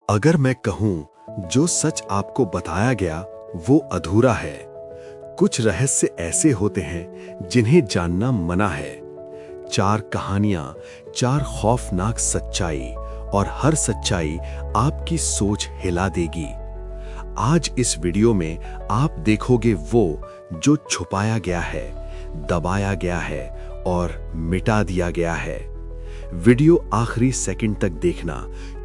अगर मैं कहूं जो सच आपको बताया गया वो अधूरा है। कुछ रहस्य ऐसे होते हैं जिन्हें जानना मना है। 4 कहानियां, 4 खौफनाक सच्चाई, और हर सच्चाई आपकी सोच हिला देगी। आज इस वीडियो में आप देखोगे वो जो छुपाया गया है, दबाया गया है और मिटा दिया गया है। वीडियो आखिरी सेकंड तक देखना,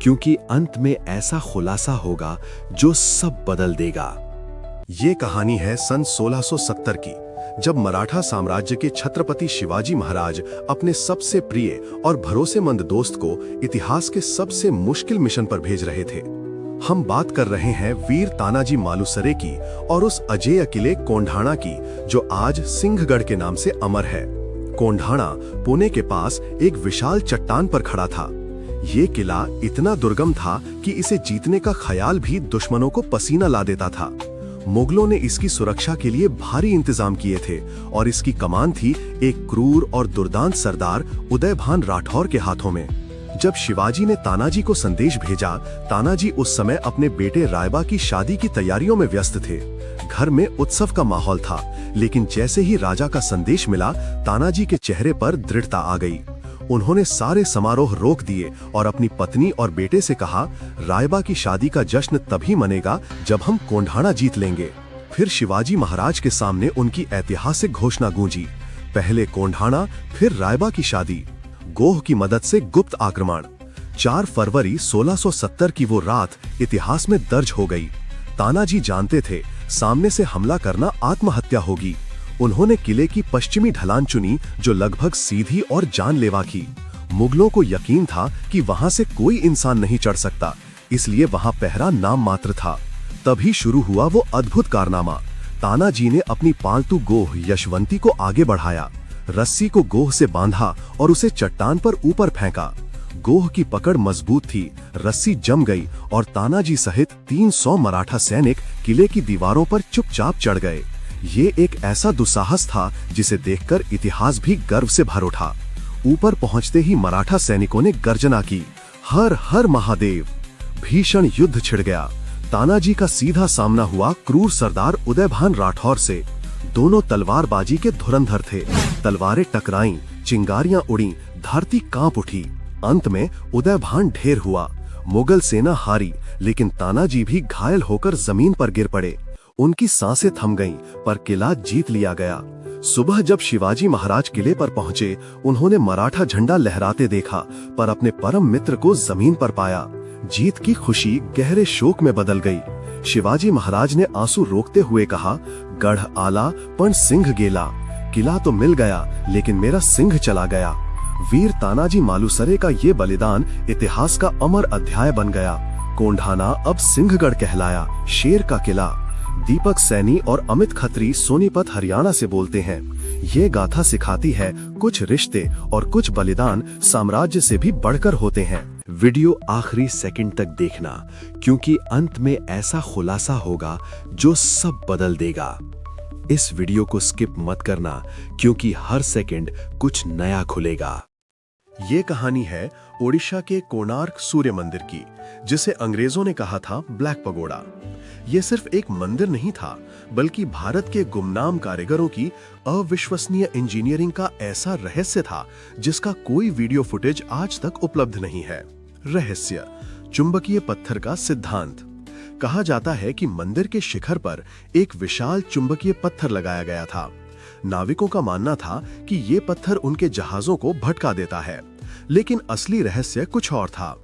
क्योंकि अंत में ऐसा खुलासा होगा जो सब बदल देगा। ये कहानी है सन 1670 की, जब मराठा साम्राज्य के छत्रपति शिवाजी महाराज अपने सबसे प्रिय और भरोसेमंद दोस्त को इतिहास के सबसे मुश्किल मिशन पर भेज रहे थे। हम बात कर रहे हैं वीर तानाजी मालुसरे की और उस अजेय किले कोंढाणा की, जो आज सिंहगढ़ के नाम से अमर है। कोंढाणा पुणे के पास एक विशाल चट्टान पर खड़ा था। ये किला इतना दुर्गम था कि इसे जीतने का ख्याल भी दुश्मनों को पसीना ला देता था। मुगलों ने इसकी सुरक्षा के लिए भारी इंतजाम किए थे और इसकी कमान थी एक क्रूर और दुर्दांत सरदार उदयभान राठौर के हाथों में। जब शिवाजी ने तानाजी को संदेश भेजा, तानाजी उस समय अपने बेटे रायबा की शादी की तैयारियों में व्यस्त थे। घर में उत्सव का माहौल था, लेकिन जैसे ही राजा का संदेश मिला, तानाजी के चेहरे पर दृढ़ता आ गई। उन्होंने सारे समारोह रोक दिए और अपनी पत्नी और बेटे से कहा, रायबा की शादी का जश्न तभी मनेगा जब हम कोंढाणा जीत लेंगे। फिर शिवाजी महाराज के सामने उनकी ऐतिहासिक घोषणा गूंजी, पहले कोंढाणा, फिर रायबा की शादी। गोह की मदद से गुप्त आक्रमण। 4 फरवरी 1670 की वो रात इतिहास में दर्ज हो गई। तानाजी जानते थे सामने से हमला करना आत्महत्या होगी। उन्होंने किले की पश्चिमी ढलान चुनी, जो लगभग सीधी और जानलेवा थी। मुगलों को यकीन था कि वहां से कोई इंसान नहीं चढ़ सकता, इसलिए वहां पहरा नाम मात्र था। तभी शुरू हुआ वो अद्भुत कारनामा। तानाजी ने अपनी पालतू गोह यशवंती को आगे बढ़ाया, रस्सी को गोह से बांधा और उसे चट्टान पर ऊपर फेंका। गोह की पकड़ मजबूत थी, रस्सी जम गई और तानाजी सहित 300 मराठा सैनिक किले की दीवारों पर चुपचाप चढ़ गए। ये एक ऐसा दुस्साहस था जिसे देखकर इतिहास भी गर्व से भर उठा। ऊपर पहुंचते ही मराठा सैनिकों ने गर्जना की, हर हर महादेव। भीषण युद्ध छिड़ गया। तानाजी का सीधा सामना हुआ क्रूर सरदार उदयभान राठौर से। दोनों तलवारबाजी के धुरंधर थे। तलवारें टकराईं, चिंगारियां उड़ी, धरती कांप उठी। अंत में उदयभान ढेर हुआ। मुगल सेना हारी, लेकिन तानाजी भी घायल होकर जमीन पर गिर पड़े। उनकी सांसें थम गईं, पर किला जीत लिया गया। सुबह जब शिवाजी महाराज किले पर पहुंचे, उन्होंने मराठा झंडा लहराते देखा, पर अपने परम मित्र को जमीन पर पाया। जीत की खुशी गहरे शोक में बदल गई। शिवाजी महाराज ने आंसू रोकते हुए कहा, गढ़ आला पण सिंह गेला। किला तो मिल गया, लेकिन मेरा सिंह चला गया। वीर तानाजी मालुसरे का ये बलिदान इतिहास का अमर अध्याय बन गया। कोंढाणा अब सिंहगढ़ कहलाया, शेर का किला। दीपक सैनी और अमित खत्री सोनीपत हरियाणा से बोलते हैं। ये गाथा सिखाती है, कुछ रिश्ते और कुछ बलिदान साम्राज्य से भी बढ़कर होते हैं। वीडियो आखिरी सेकंड तक देखना, क्योंकि अंत में ऐसा खुलासा होगा जो सब बदल देगा। इस वीडियो को स्किप मत करना, क्योंकि हर सेकंड कुछ नया खुलेगा। ये कहानी है ओडिशा के कोणार्क सूर्य मंदिर की, जिसे अंग्रेजों ने कहा था ब्लैक पगोडा। ये सिर्फ एक मंदिर नहीं था, बल्कि भारत के गुमनाम कारीगरों की अविश्वसनीय इंजीनियरिंग का ऐसा रहस्य था जिसका कोई वीडियो फुटेज आज तक उपलब्ध नहीं है। रहस्य: चुंबकीय पत्थर का सिद्धांत। कहा जाता है कि मंदिर के शिखर पर एक विशाल चुंबकीय पत्थर लगाया गया था। नाविकों का मानना था कि ये पत्थर उनके जहाजों को भटका देता है, लेकिन असली रहस्य कुछ और था।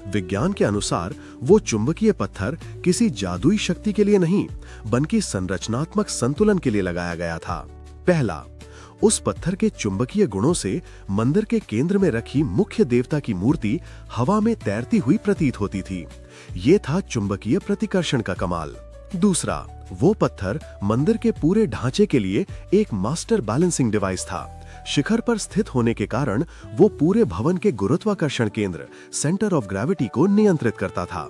विज्ञान के अनुसार वो चुंबकीय पत्थर किसी जादुई शक्ति के लिए नहीं, बल्कि संरचनात्मक संतुलन के लिए लगाया गया था। पहला, उस पत्थर के चुंबकीय गुणों से मंदिर के केंद्र में रखी मुख्य देवता की मूर्ति हवा में तैरती हुई प्रतीत होती थी। ये था चुंबकीय प्रतिकर्षण का कमाल। दूसरा, वो पत्थर मंदिर के पूरे ढांचे के लिए एक मास्टर बैलेंसिंग डिवाइस था। शिखर पर स्थित होने के कारण वो पूरे भवन के गुरुत्वाकर्षण केंद्र, सेंटर ऑफ ग्रेविटी को नियंत्रित करता था।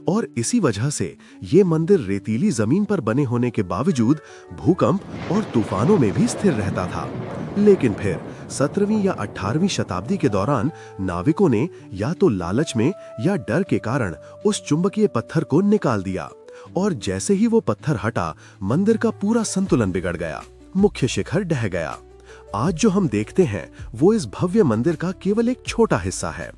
और इसी वजह से ये मंदिर रेतीली जमीन पर बने होने के बावजूद भूकंप और तूफानों में भी स्थिर रहता था। लेकिन फिर 17वीं या 18वीं शताब्दी के दौरान नाविकों ने या तो लालच में या डर के कारण उस चुंबकीय पत्थर को निकाल दिया, और जैसे ही वो पत्थर हटा, मंदिर का पूरा संतुलन बिगड़ गया, मुख्य शिखर ढह गया। आज जो हम देखते हैं वो इस भव्य मंदिर का केवल एक छोटा हिस्सा है।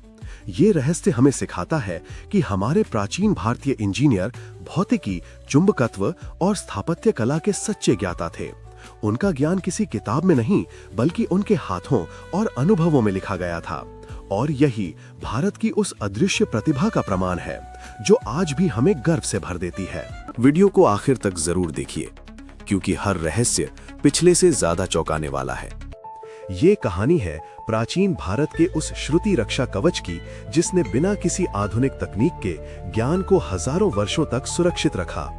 ये रहस्य हमें सिखाता है कि हमारे प्राचीन भारतीय इंजीनियर भौतिकी, चुंबकत्व और स्थापत्य कला के सच्चे ज्ञाता थे। उनका ज्ञान किसी किताब में नहीं, बल्कि उनके हाथों और अनुभवों में लिखा गया था। और यही भारत की उस अदृश्य प्रतिभा का प्रमाण है जो आज भी हमें गर्व से भर देती है। वीडियो को आखिर तक जरूर देखिए, क्योंकि हर रहस्य पिछले से ज्यादा चौंकाने वाला है। ये कहानी है प्राचीन भारत के उस श्रुति रक्षा कवच की, जिसने बिना किसी आधुनिक तकनीक के ज्ञान को हजारों वर्षों तक सुरक्षित रखा।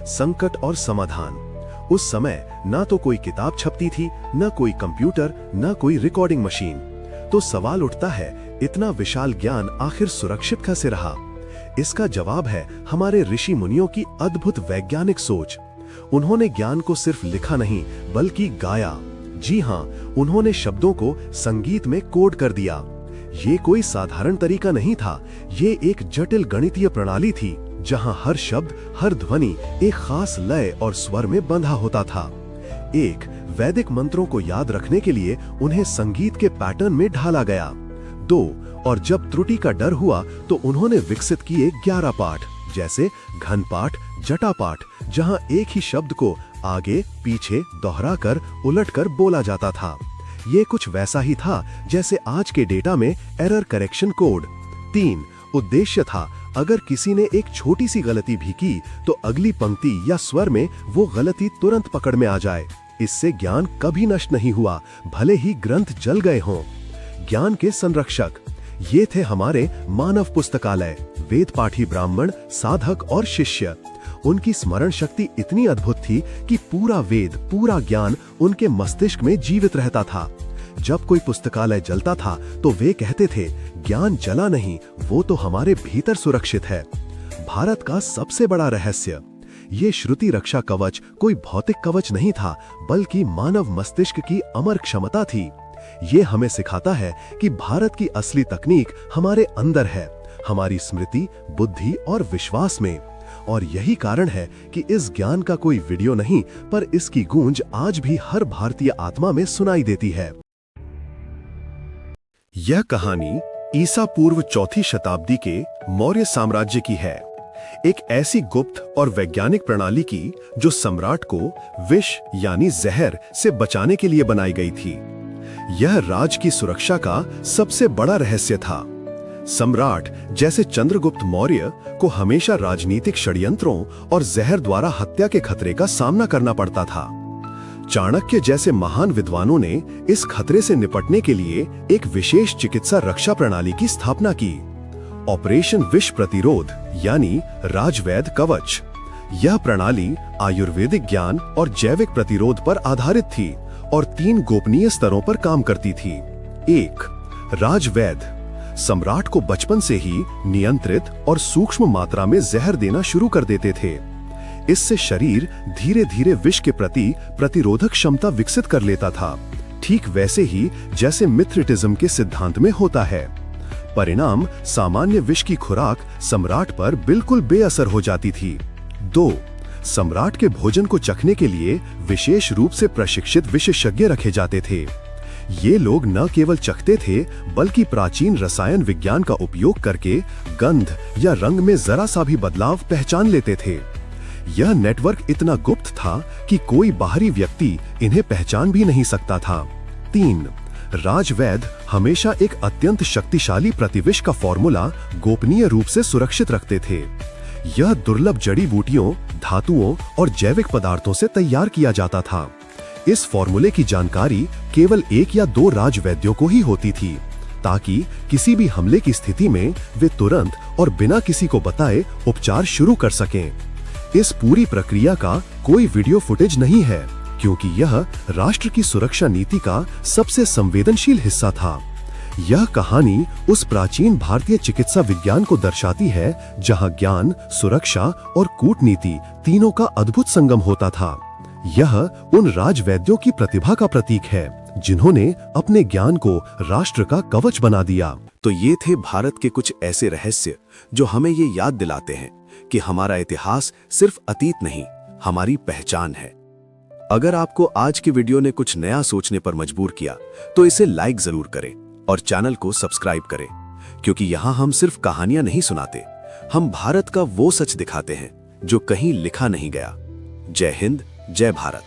संकट और समाधान। उस समय ना तो कोई किताब छपती थी, ना कोई कंप्यूटर, ना कोई रिकॉर्डिंग मशीन। तो सवाल उठता है, इतना विशाल ज्ञान आखिर सुरक्षित कैसे रहा? इसका जवाब है हमारे ऋषि मुनियों की अद्भुत वैज्ञानिक सोच। उन्होंने ज्ञान को सिर्फ लिखा नहीं, बल्कि गाया। जी हाँ, उन्होंने शब्दों को संगीत में कोड कर दिया। ये कोई साधारण तरीका नहीं था, ये एक जटिल गणितीय प्रणाली थी, जहां हर शब्द, हर ध्वनि एक खास लय और स्वर में बंधा होता था। एक, वैदिक मंत्रों को याद रखने के लिए उन्हें संगीत के पैटर्न में ढाला गया। 2, और जब त्रुटि का डर हुआ तो उन्होंने विकसित किए 11 पाठ, जैसे घन पाठ, जटा पाठ, जहां एक ही शब्द को आगे पीछे दोहराकर उलटकर बोला जाता था। ये कुछ वैसा ही था जैसे आज के डेटा में एरर करेक्शन कोड। 3, उद्देश्य था, अगर किसी ने एक छोटी सी गलती भी की तो अगली पंक्ति या स्वर में वो गलती तुरंत पकड़ में आ जाए। इससे ज्ञान कभी नष्ट नहीं हुआ, भले ही ग्रंथ जल गए हों। ज्ञान के संरक्षक ये थे हमारे मानव पुस्तकालय, वेद पाठी ब्राह्मण, साधक और शिष्य। उनकी स्मरण शक्ति इतनी अद्भुत थी कि पूरा वेद, पूरा ज्ञान उनके मस्तिष्क में जीवित रहता था। जब कोई पुस्तकालय जलता था तो वे कहते थे, ज्ञान जला नहीं, वो तो हमारे भीतर सुरक्षित है। भारत का सबसे बड़ा रहस्य, ये श्रुति रक्षा कवच कोई भौतिक कवच नहीं था, बल्कि मानव मस्तिष्क की अमर क्षमता थी। ये हमें सिखाता है कि भारत की असली तकनीक हमारे अंदर है, हमारी स्मृति, बुद्धि और विश्वास में। और यही कारण है कि इस ज्ञान का कोई वीडियो नहीं, पर इसकी गूंज आज भी हर भारतीय आत्मा में सुनाई देती है। यह कहानी ईसा पूर्व 4वीं शताब्दी के मौर्य साम्राज्य की है। एक ऐसी गुप्त और वैज्ञानिक प्रणाली की जो सम्राट को विष यानी जहर से बचाने के लिए बनाई गई थी। यह राज की सुरक्षा का सबसे बड़ा रहस्य था। सम्राट जैसे चंद्रगुप्त मौर्य को हमेशा राजनीतिक षड्यंत्रों और जहर द्वारा हत्या के खतरे का सामना करना पड़ता था। चाणक्य जैसे महान विद्वानों ने इस खतरे से निपटने के लिए एक विशेष चिकित्सा रक्षा प्रणाली की स्थापना की, ऑपरेशन विष प्रतिरोध यानी राजवैद कवच। यह प्रणाली आयुर्वेदिक ज्ञान और जैविक प्रतिरोध पर आधारित थी और 3 गोपनीय स्तरों पर काम करती थी। 1, राजवैद सम्राट को बचपन से ही नियंत्रित और सूक्ष्म मात्रा में जहर देना शुरू कर देते थे। इससे शरीर धीरे धीरे विष के प्रति प्रतिरोधक क्षमता विकसित कर लेता था, ठीक वैसे ही जैसे मिथ्रेटिज्म के सिद्धांत में होता है। परिणाम, सामान्य विष की खुराक सम्राट पर बिल्कुल बेअसर हो जाती थी। 2, सम्राट के भोजन को चखने के लिए विशेष रूप से प्रशिक्षित विशेषज्ञ रखे जाते थे। ये लोग न केवल चखते थे, बल्कि प्राचीन रसायन विज्ञान का उपयोग करके गंध या रंग में जरा सा भी बदलाव पहचान लेते थे। यह नेटवर्क इतना गुप्त था कि कोई बाहरी व्यक्ति इन्हें पहचान भी नहीं सकता था। 3, राजवैद हमेशा एक अत्यंत शक्तिशाली प्रतिविष का फॉर्मूला गोपनीय रूप से सुरक्षित रखते थे। यह दुर्लभ जड़ी बूटियों, धातुओं और जैविक पदार्थों से तैयार किया जाता था। इस फॉर्मूले की जानकारी केवल 1 या 2 राजवैद्यों को ही होती थी, ताकि किसी भी हमले की स्थिति में वे तुरंत और बिना किसी को बताए उपचार शुरू कर सकें। इस पूरी प्रक्रिया का कोई वीडियो फुटेज नहीं है, क्योंकि यह राष्ट्र की सुरक्षा नीति का सबसे संवेदनशील हिस्सा था। यह कहानी उस प्राचीन भारतीय चिकित्सा विज्ञान को दर्शाती है जहां ज्ञान, सुरक्षा और कूटनीति तीनों का अद्भुत संगम होता था। यह उन राजवैद्यों की प्रतिभा का प्रतीक है जिन्होंने अपने ज्ञान को राष्ट्र का कवच बना दिया। तो ये थे भारत के कुछ ऐसे रहस्य जो हमें ये याद दिलाते हैं कि हमारा इतिहास सिर्फ अतीत नहीं, हमारी पहचान है। अगर आपको आज की वीडियो ने कुछ नया सोचने पर मजबूर किया तो इसे लाइक जरूर करें और चैनल को सब्सक्राइब करें, क्योंकि यहाँ हम सिर्फ कहानियां नहीं सुनाते, हम भारत का वो सच दिखाते हैं जो कहीं लिखा नहीं गया। जय हिंद, जय भारत।